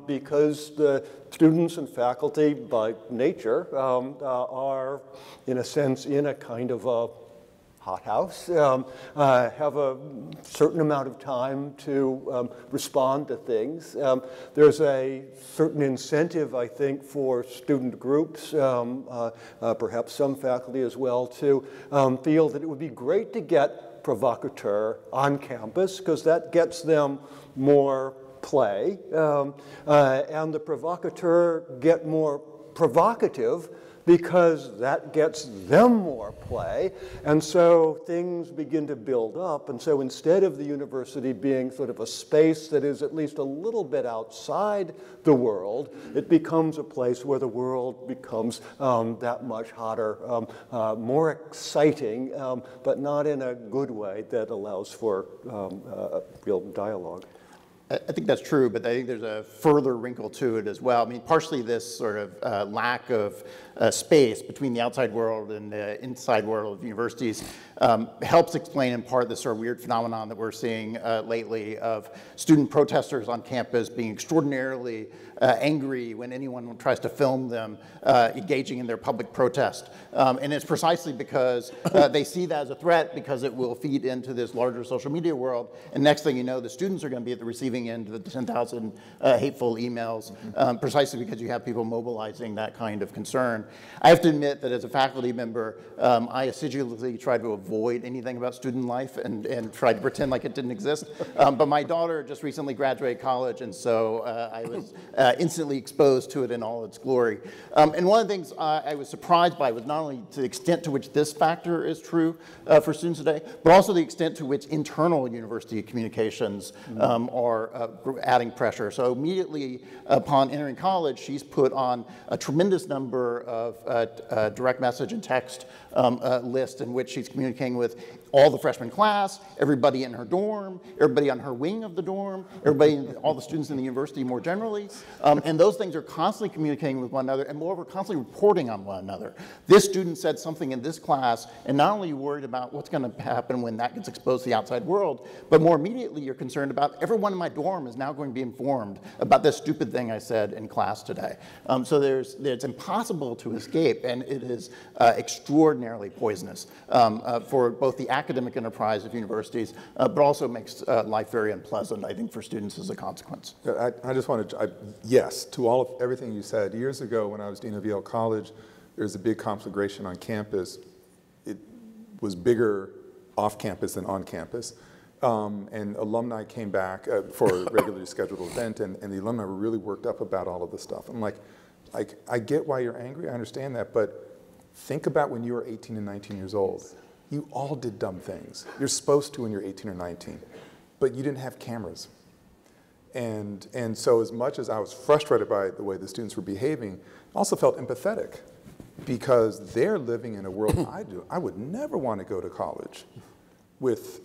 [SPEAKER 2] Because the students and faculty by nature are, in a sense, in a kind of a hothouse, have a certain amount of time to respond to things. There's a certain incentive, I think, for student groups, perhaps some faculty as well, to feel that it would be great to get provocateur on campus, because that gets them more play, and the provocateur get more provocative because that gets them more play. And so things begin to build up. And so instead of the university being sort of a space that is at least a little bit outside the world, it becomes a place where the world becomes that much hotter, more exciting, but not in a good way that allows for real dialogue.
[SPEAKER 4] I think that's true, but I think there's a further wrinkle to it as well. I mean, partially this sort of lack of space between the outside world and the inside world of universities helps explain in part this sort of weird phenomenon that we're seeing lately of student protesters on campus being extraordinarily angry when anyone tries to film them engaging in their public protest. And it's precisely because they see that as a threat, because it will feed into this larger social media world. And next thing you know, the students are going to be at the receiving end of the 10,000 hateful emails, precisely because you have people mobilizing that kind of concern. I have to admit that as a faculty member, I assiduously try to avoid anything about student life and try to pretend like it didn't exist. But my daughter just recently graduated college, and so I was instantly exposed to it in all its glory. And one of the things I was surprised by was not only to the extent to which this factor is true for students today, but also the extent to which internal university communications are adding pressure. So immediately upon entering college, she's put on a tremendous number of direct message and text list in which she's communicating with all the freshman class, everybody in her dorm, everybody on her wing of the dorm, all the students in the university more generally. And those things are constantly communicating with one another, and moreover, constantly reporting on one another. This student said something in this class, and not only are you worried about what's going to happen when that gets exposed to the outside world, but more immediately you're concerned about everyone in my dorm is now going to be informed about this stupid thing I said in class today. So it's impossible to escape, and it is extraordinarily poisonous for both the academic enterprise of universities, but also makes life very unpleasant, I think, for students as a consequence.
[SPEAKER 3] I just wanted to, yes, to everything you said. Years ago, when I was dean of Yale College, there was a big conflagration on campus. It was bigger off campus than on campus. And alumni came back for a regularly scheduled event, and the alumni were really worked up about all of this stuff. I'm like, I get why you're angry, I understand that, but think about when you were 18 and 19 years old. You all did dumb things. You're supposed to when you're 18 or 19, but you didn't have cameras. And so as much as I was frustrated by the way the students were behaving, I also felt empathetic, because they're living in a world I would never want to go to college with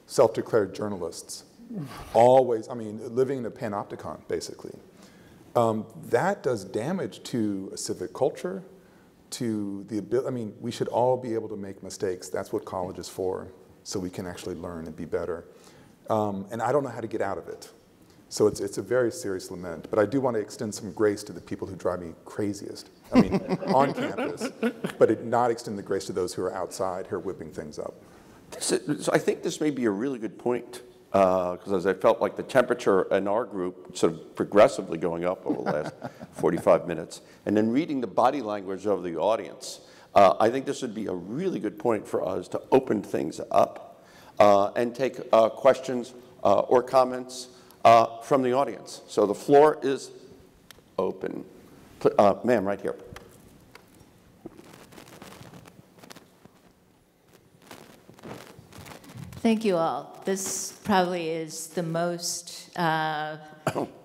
[SPEAKER 3] self-declared journalists, always, I mean, living in a panopticon, basically. That does damage to a civic culture, to the ability, I mean, we should all be able to make mistakes. That's what college is for, so we can actually learn and be better. And I don't know how to get out of it. So it's a very serious lament. But I do want to extend some grace to the people who drive me craziest. I mean, on campus, but not extend the grace to those who are outside, who are whipping things up.
[SPEAKER 1] So I think this may be a really good point, because as I felt like the temperature in our group sort of progressively going up over the last 45 minutes, and then reading the body language of the audience, I think this would be a really good point for us to open things up and take questions or comments from the audience. So the floor is open. Ma'am, right here.
[SPEAKER 6] Thank you all. This probably is the most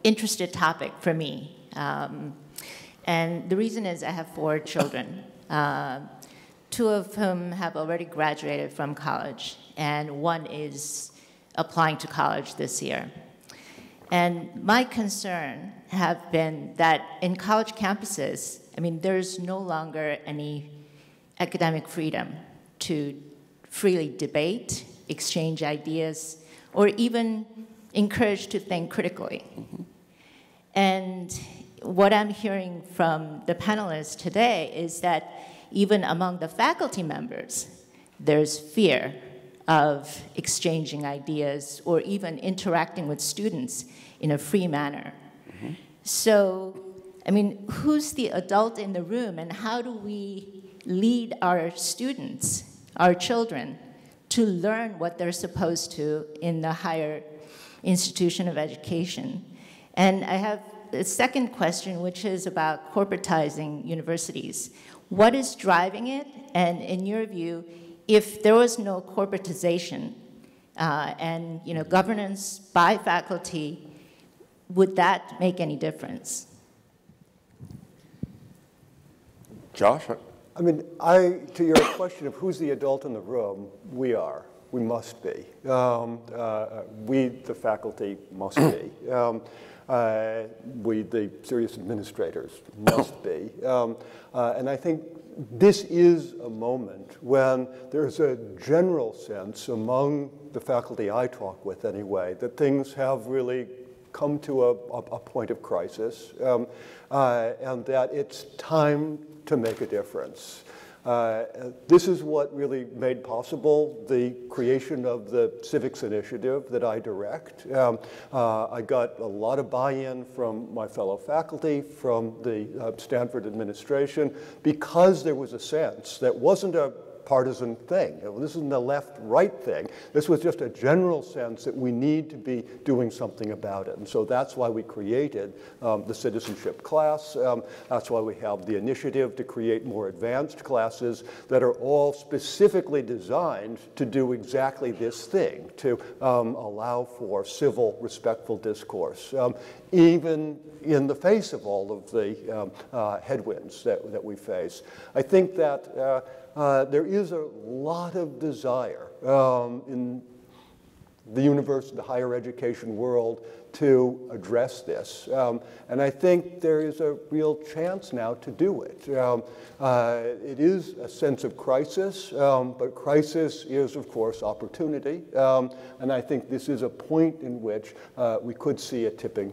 [SPEAKER 6] interested topic for me. And the reason is I have 4 children, 2 of whom have already graduated from college, and 1 is applying to college this year. And my concern have been that in college campuses, I mean, there's no longer any academic freedom to freely debate, exchange ideas, or even encouraged to think critically. Mm-hmm. And what I'm hearing from the panelists today is that even among the faculty members, there's fear of exchanging ideas or even interacting with students in a free manner. Mm-hmm. So, I mean, who's the adult in the room, and how do we lead our students, our children, to learn what they're supposed to in the higher institution of education? And I have a second question, which is about corporatizing universities. What is driving it? And in your view, if there was no corporatization and governance by faculty, would that make any difference?
[SPEAKER 1] Josh?
[SPEAKER 2] I mean, to your question of who's the adult in the room, we are. We must be. We, the faculty, must be. We, the serious administrators, must be. And I think this is a moment when there's a general sense among the faculty I talk with anyway that things have really come to a point of crisis and that it's time to make a difference. This is what really made possible the creation of the Civics initiative that I direct. I got a lot of buy-in from my fellow faculty, from the Stanford administration, because there was a sense that wasn't a partisan thing. This isn't a left-right thing. This was just a general sense that we need to be doing something about it. And so that's why we created the citizenship class. That's why we have the initiative to create more advanced classes that are all specifically designed to do exactly this thing, to allow for civil, respectful discourse, even in the face of all of the headwinds that we face. I think that there is a lot of desire in the higher education world to address this. And I think there is a real chance now to do it. It is a sense of crisis, but crisis is, of course, opportunity. And I think this is a point in which we could see a tipping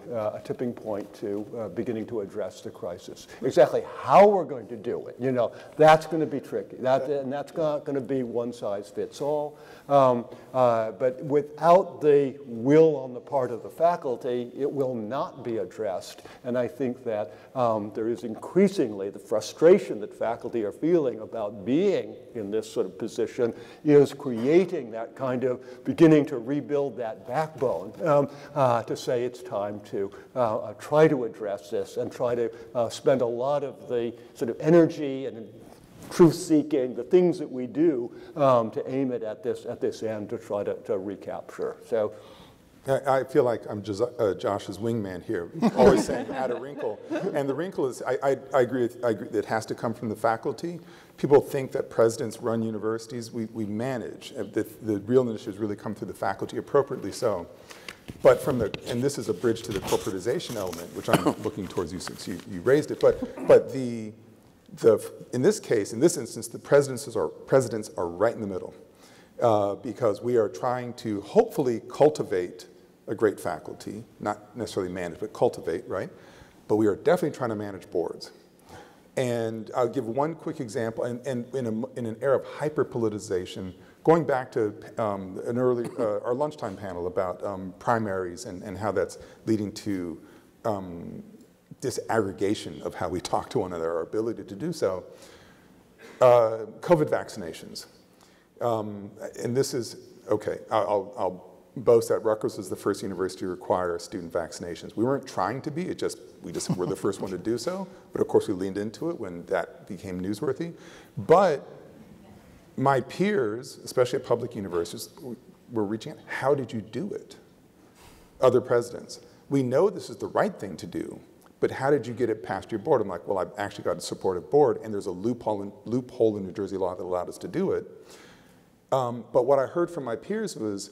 [SPEAKER 2] point to beginning to address the crisis. Exactly how we're going to do it, that's going to be tricky. And that's not going to be one size fits all. But without the will on the part of the faculty, it will not be addressed. And I think that there is increasingly the frustration that faculty are feeling about being in this sort of position is creating that kind of beginning to rebuild that backbone to say it's time to try to address this and try to spend a lot of the sort of energy and truth-seeking, the things that we do to aim it at this end to try to recapture. So.
[SPEAKER 3] I feel like I'm Josh's wingman here, always saying add a wrinkle. And the wrinkle is, I agree that it has to come from the faculty. People think that presidents run universities. We manage. The real initiatives really come through the faculty, appropriately so. But and this is a bridge to the corporatization element, which I'm looking towards you since you raised it. But in this case, in this instance, the presidents are right in the middle because we are trying to hopefully cultivate a great faculty, not necessarily manage, but cultivate, right? But we are definitely trying to manage boards. And I'll give one quick example, and in an era of hyper-politicization, going back to an early, our lunchtime panel about primaries and how that's leading to disaggregation of how we talk to one another, our ability to do so. COVID vaccinations. And this is, okay, I'll boast that Rutgers was the first university to require student vaccinations. We weren't trying to be, we just were the first one to do so, but of course we leaned into it when that became newsworthy. But my peers, especially at public universities, were reaching out, how did you do it? Other presidents. We know this is the right thing to do, but how did you get it past your board? I'm like, well, I've actually got a supportive board, and there's a loophole in New Jersey law that allowed us to do it. But what I heard from my peers was,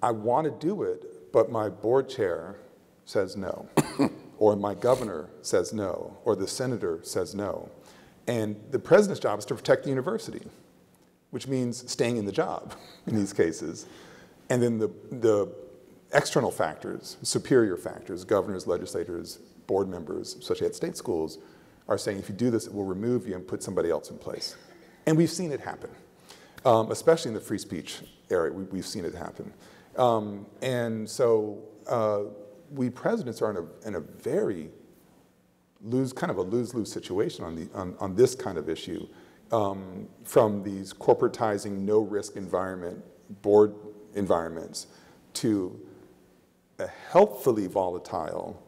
[SPEAKER 3] I want to do it, but my board chair says no, or my governor says no, or the senator says no. And the president's job is to protect the university, which means staying in the job in these cases. And then the external factors, superior factors, governors, legislators, board members, especially at state schools, are saying if you do this, it will remove you and put somebody else in place. And we've seen it happen, especially in the free speech area, we've seen it happen. And so we presidents are in a very kind of a lose-lose situation on this kind of issue, from these corporatizing, no-risk board environments to a helpfully volatile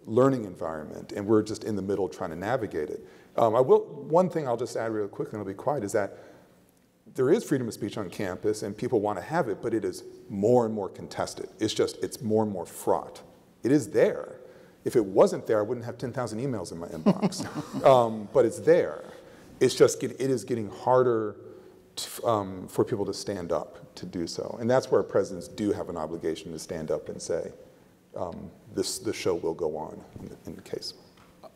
[SPEAKER 3] learning environment, and we're just in the middle trying to navigate it. One thing I'll just add real quickly, and I'll be quiet, is that there is freedom of speech on campus, and people want to have it, but it is more and more contested. It's more and more fraught. It is there. If it wasn't there, I wouldn't have 10,000 emails in my inbox. But it's there. It's just, it is getting harder for people to stand up to do so. And that's where presidents do have an obligation to stand up and say, the show will go on in the case.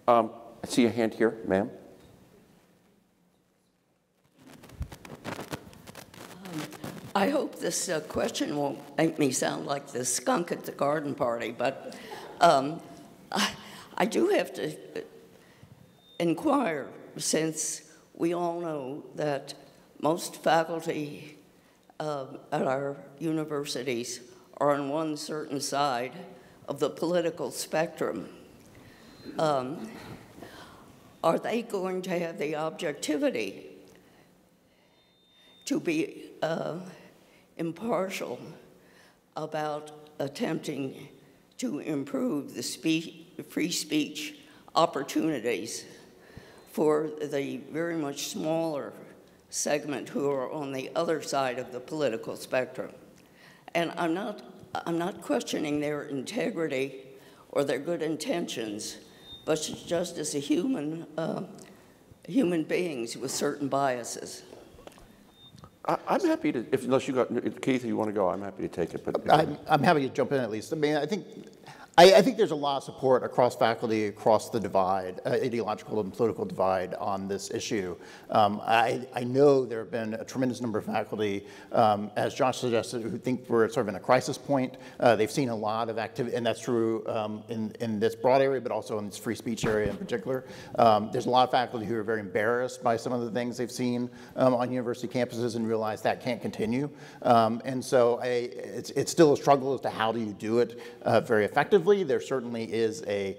[SPEAKER 1] I see a hand here, ma'am.
[SPEAKER 7] I hope this question won't make me sound like the skunk at the garden party, but I do have to inquire, since we all know that most faculty at our universities are on one certain side of the political spectrum. Are they going to have the objectivity to be impartial about attempting to improve the free speech opportunities for the very much smaller segment who are on the other side of the political spectrum? And I'm not questioning their integrity or their good intentions, but just as a human beings with certain biases.
[SPEAKER 1] I'm happy to, unless you got, Keith, you want to go, I'm happy to take it. But
[SPEAKER 4] I'm happy to jump in at least. I mean, I think there's a lot of support across faculty, across the divide, ideological and political divide on this issue. I know there have been a tremendous number of faculty, as Josh suggested, who think we're sort of in a crisis point. They've seen a lot of activity, and that's true in this broad area, but also in this free speech area in particular. There's a lot of faculty who are very embarrassed by some of the things they've seen on university campuses and realize that can't continue. And so it's still a struggle as to how do you do it very effectively. There certainly is a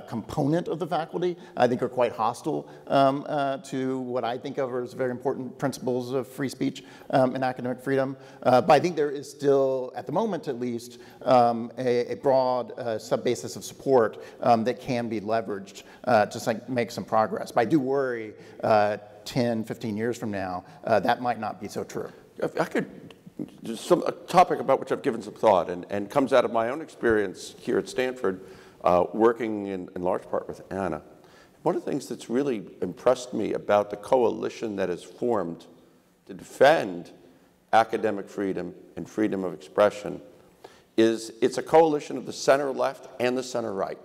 [SPEAKER 4] component of the faculty I think are quite hostile to what I think of as very important principles of free speech and academic freedom. But I think there is still, at the moment at least, a broad sub-basis of support that can be leveraged to make some progress. But I do worry 10, 15 years from now, that might not be so true.
[SPEAKER 1] If I could, a topic about which I've given some thought and comes out of my own experience here at Stanford, working in large part with Anna. One of the things that's really impressed me about the coalition that has formed to defend academic freedom and freedom of expression is it's a coalition of the center left and the center right.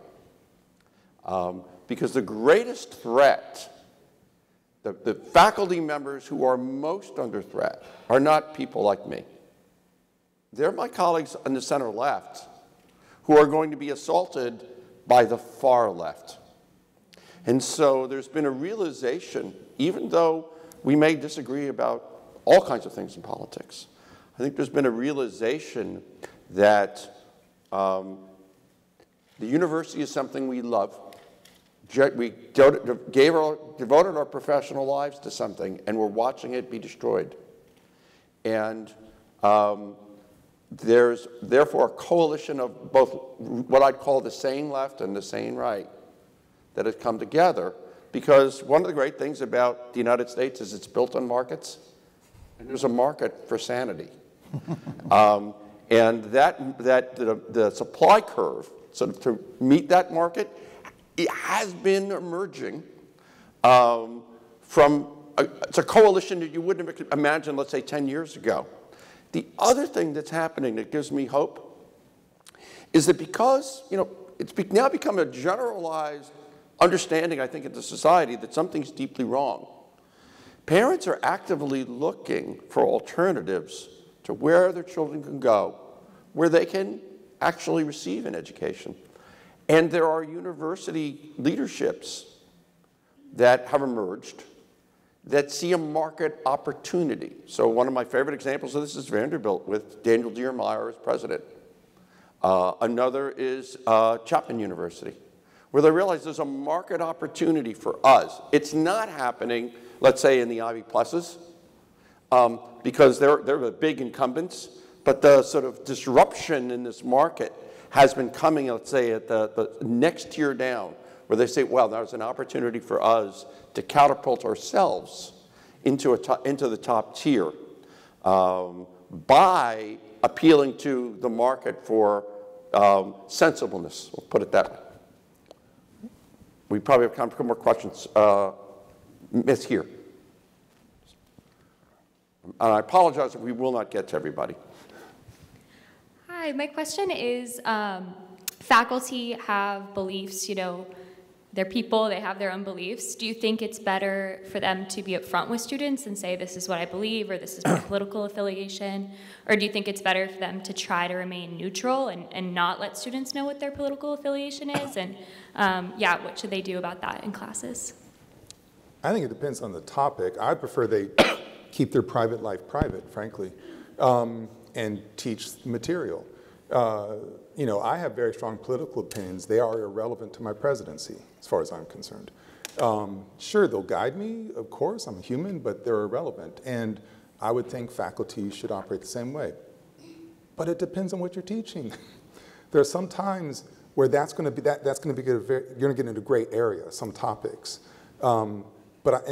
[SPEAKER 1] Because the greatest threat, the faculty members who are most under threat are not people like me. They're my colleagues on the center left who are going to be assaulted by the far left. And so there's been a realization, even though we may disagree about all kinds of things in politics, I think there's been a realization that the university is something we love. We devoted our professional lives to something, and we're watching it be destroyed. And there's therefore a coalition of both what I'd call the sane left and the sane right that has come together, because one of the great things about the United States is it's built on markets, and there's a market for sanity. And the supply curve, sort of to meet that market, it has been emerging it's a coalition that you wouldn't have imagined, let's say, 10 years ago. The other thing that's happening that gives me hope is that because, it's now become a generalized understanding, I think, in the society that something's deeply wrong. Parents are actively looking for alternatives to where their children can go, where they can actually receive an education. And there are university leaderships that have emerged that see a market opportunity. So one of my favorite examples of this is Vanderbilt with Daniel Diermeier as president. Another is Chapman University, where they realize there's a market opportunity for us. It's not happening, let's say, in the Ivy Pluses, because they're the big incumbents, but the sort of disruption in this market has been coming, let's say, at the next tier down, where they say, well, there's an opportunity for us to catapult ourselves into the top tier by appealing to the market for sensibleness, we'll put it that way. We probably have time for more questions. Miss here. And I apologize if we will not get to everybody.
[SPEAKER 8] Hi, my question is, faculty have beliefs, you know, they're people, they have their own beliefs. Do you think it's better for them to be upfront with students and say, this is what I believe, or this is my political affiliation? Or do you think it's better for them to try to remain neutral and not let students know what their political affiliation is? And yeah, what should they do about that in classes?
[SPEAKER 3] I think it depends on the topic. I prefer they keep their private life private, frankly, and teach material. You know, I have very strong political opinions. They are irrelevant to my presidency, as far as I'm concerned. Sure, they'll guide me, of course, I'm a human, but they're irrelevant. And I would think faculty should operate the same way. But it depends on what you're teaching. There are some times where you're going to get into a gray area, some topics. But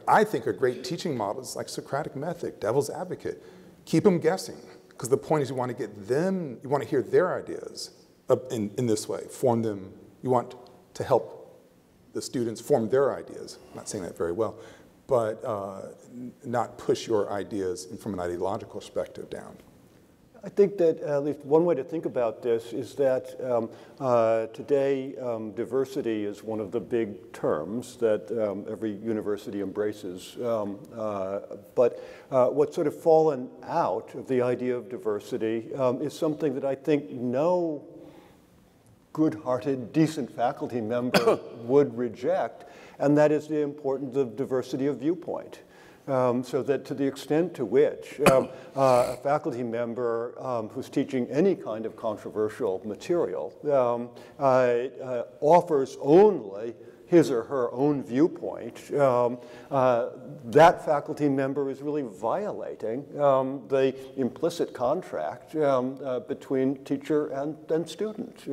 [SPEAKER 3] I think a great teaching model is like Socratic method, devil's advocate. Keep them guessing, because the point is you want to get them, you want to hear their ideas in this way, form them. You want to help the students form their ideas. I'm not saying that very well, but not push your ideas from an ideological perspective down.
[SPEAKER 2] I think that at least one way to think about this is that today diversity is one of the big terms that every university embraces. But what's sort of fallen out of the idea of diversity is something that I think no good-hearted, decent faculty member would reject, and that is the importance of diversity of viewpoint. So that to the extent to which a faculty member who's teaching any kind of controversial material offers only his or her own viewpoint, that faculty member is really violating the implicit contract between teacher and student.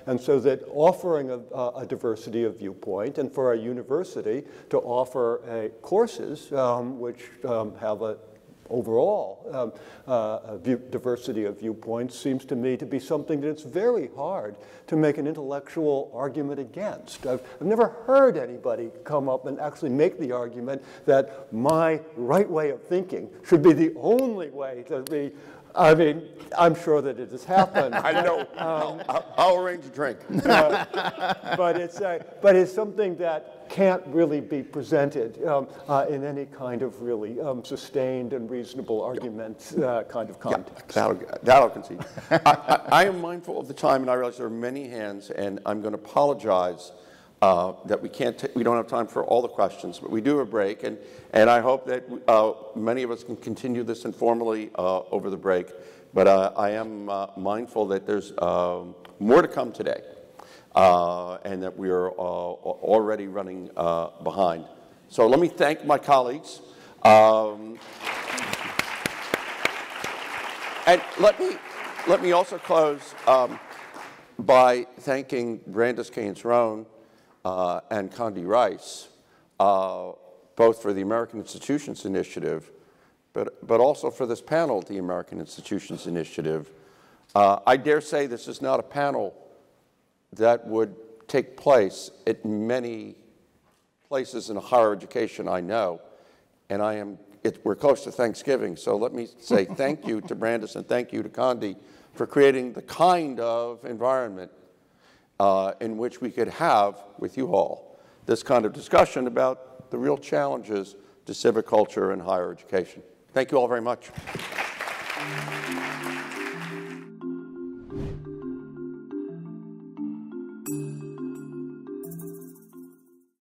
[SPEAKER 2] And so that offering a diversity of viewpoint, and for a university to offer courses which have a overall diversity of viewpoints seems to me to be something that it's very hard to make an intellectual argument against. I've never heard anybody come up and actually make the argument that my right way of thinking should be the only way to be. I mean, I'm sure that it has happened.
[SPEAKER 1] I know. I'll arrange a drink.
[SPEAKER 2] But it's something that can't really be presented in any kind of really sustained and reasonable argument kind of context.
[SPEAKER 1] Yeah, that'll concede. I am mindful of the time, and I realize there are many hands, and I'm going to apologize that we don't have time for all the questions, but we do have a break, and I hope that many of us can continue this informally over the break. But I am mindful that there's more to come today, and that we are already running behind. So let me thank my colleagues. And let me also close by thanking Brandis Keynes-Roan and Condi Rice, both for the American Institutions Initiative, but also for this panel, the American Institutions Initiative. I dare say this is not a panel that would take place at many places in higher education I know, and we're close to Thanksgiving, so let me say thank you to Brandis and thank you to Condi for creating the kind of environment in which we could have, with you all, this kind of discussion about the real challenges to civic culture and higher education. Thank you all very much.